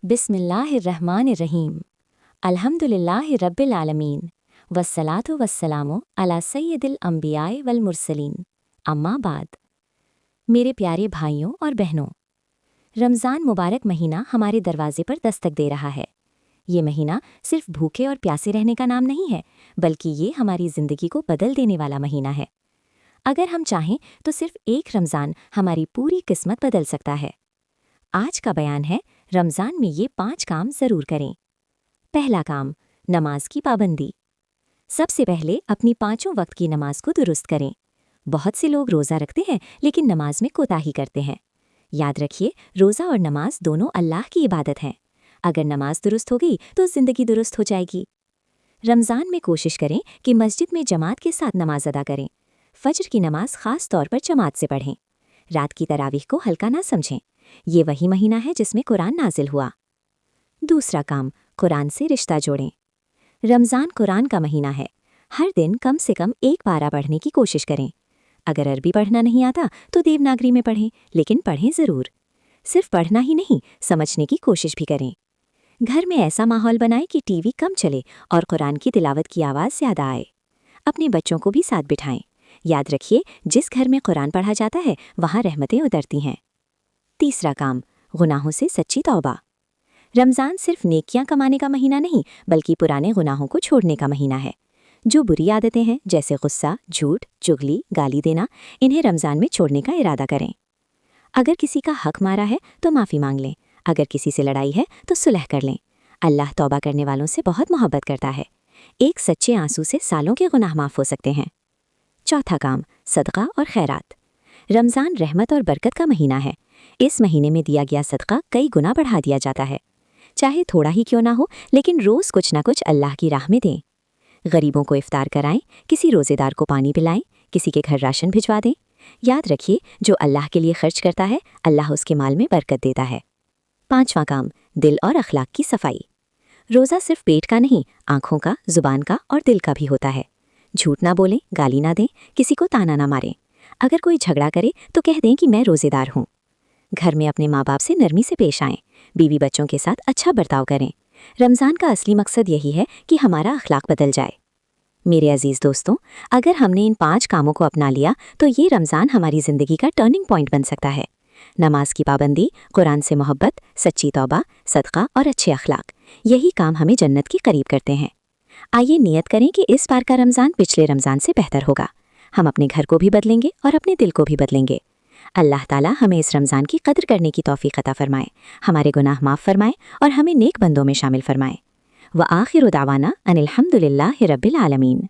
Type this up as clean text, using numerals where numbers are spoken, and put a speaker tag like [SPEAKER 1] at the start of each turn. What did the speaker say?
[SPEAKER 1] बिस्मिल्लाहिर्रहमानिर्रहीम। अल्हम्दुलिल्लाहि रब्बिल आलमीन वस्सलातु वस्सलामु अला सय्यदिल अंबियाए वल मुरसलीन। अम्मा बाद। मेरे प्यारे भाइयों और बहनों, रमज़ान मुबारक महीना हमारे दरवाजे पर दस्तक दे रहा है। ये महीना सिर्फ भूखे और प्यासे रहने का नाम नहीं है, बल्कि ये हमारी ज़िंदगी को बदल देने वाला महीना है। अगर हम चाहें तो सिर्फ एक रमज़ान हमारी पूरी किस्मत बदल सकता है। आज का बयान है, रमज़ान में ये 5 काम ज़रूर करें। पहला काम, नमाज की पाबंदी। सबसे पहले अपनी 5 वक्त की नमाज को दुरुस्त करें। बहुत से लोग रोज़ा रखते हैं लेकिन नमाज में कोताही करते हैं। याद रखिए, रोज़ा और नमाज दोनों अल्लाह की इबादत हैं। अगर नमाज दुरुस्त हो गई तो ज़िंदगी दुरुस्त हो जाएगी। रमज़ान में कोशिश करें कि मस्जिद में जमात के साथ नमाज अदा करें। फज्र की नमाज ख़ास तौर पर जमात से पढ़ें। रात की तरावीह को हल्का ना समझें। ये वही महीना है जिसमें कुरान नाजिल हुआ। दूसरा काम, कुरान से रिश्ता जोड़ें। रमज़ान कुरान का महीना है। हर दिन कम से कम 1 पारा पढ़ने की कोशिश करें। अगर अरबी पढ़ना नहीं आता तो देवनागरी में पढ़ें, लेकिन पढ़ें ज़रूर। सिर्फ पढ़ना ही नहीं, समझने की कोशिश भी करें। घर में ऐसा माहौल बनाएं कि टीवी कम चले और कुरान की तिलावत की आवाज़ ज़्यादा आए। अपने बच्चों को भी साथ बिठाएं। याद रखिए, जिस घर में कुरान पढ़ा जाता है वहाँ रहमतें उतरती हैं। तीसरा काम, गुनाहों से सच्ची तौबा। रमज़ान सिर्फ नेकियां कमाने का महीना नहीं, बल्कि पुराने गुनाहों को छोड़ने का महीना है। जो बुरी आदतें हैं, जैसे गुस्सा, झूठ, चुगली, गाली देना, इन्हें रमज़ान में छोड़ने का इरादा करें। अगर किसी का हक मारा है तो माफ़ी मांग लें। अगर किसी से लड़ाई है तो सुलह कर लें। अल्लाह तौबा करने वालों से बहुत मोहब्बत करता है। एक सच्चे आंसू से सालों के गुनाह माफ़ हो सकते हैं। चौथा काम, सदका और खैरात। रमज़ान रहमत और बरकत का महीना है। इस महीने में दिया गया सदका कई गुना बढ़ा दिया जाता है। चाहे थोड़ा ही क्यों ना हो, लेकिन रोज़ कुछ ना कुछ अल्लाह की राह में दें। गरीबों को इफ्तार कराएं, किसी रोज़ेदार को पानी पिलाएं, किसी के घर राशन भिजवा दें। याद रखिए, जो अल्लाह के लिए खर्च करता है, अल्लाह उसके माल में बरकत देता है। 5वां काम, दिल और अखलाक की सफाई। रोज़ा सिर्फ पेट का नहीं, आँखों का, ज़ुबान का और दिल का भी होता है। झूठ ना बोलें, गाली ना दें, किसी को ताना ना मारें। अगर कोई झगड़ा करे तो कह दें कि मैं रोज़ेदार हूँ। घर में अपने माँ बाप से नरमी से पेश आएं। बीवी बच्चों के साथ अच्छा बर्ताव करें। रमज़ान का असली मकसद यही है कि हमारा अखलाक बदल जाए। मेरे अजीज़ दोस्तों, अगर हमने इन 5 कामों को अपना लिया तो ये रमज़ान हमारी ज़िंदगी का टर्निंग पॉइंट बन सकता है। नमाज की पाबंदी, कुरान से मोहब्बत, सच्ची तौबा, सदका और अच्छे अखलाक, यही काम हमें जन्नत के करीब करते हैं। आइए नियत करें कि इस बार का रमज़ान पिछले रमज़ान से बेहतर होगा। हम अपने घर को भी बदलेंगे और अपने दिल को भी बदलेंगे। अल्लाह ताला हमें इस रमज़ान की कदर करने की तौफीक अता फरमाए, हमारे गुनाह माफ़ फरमाए और हमें नेक बंदों में शामिल फरमाए। व आखिरु दावाना अनिल हम्दुलिल्लाहि रब्बिल आलमीन।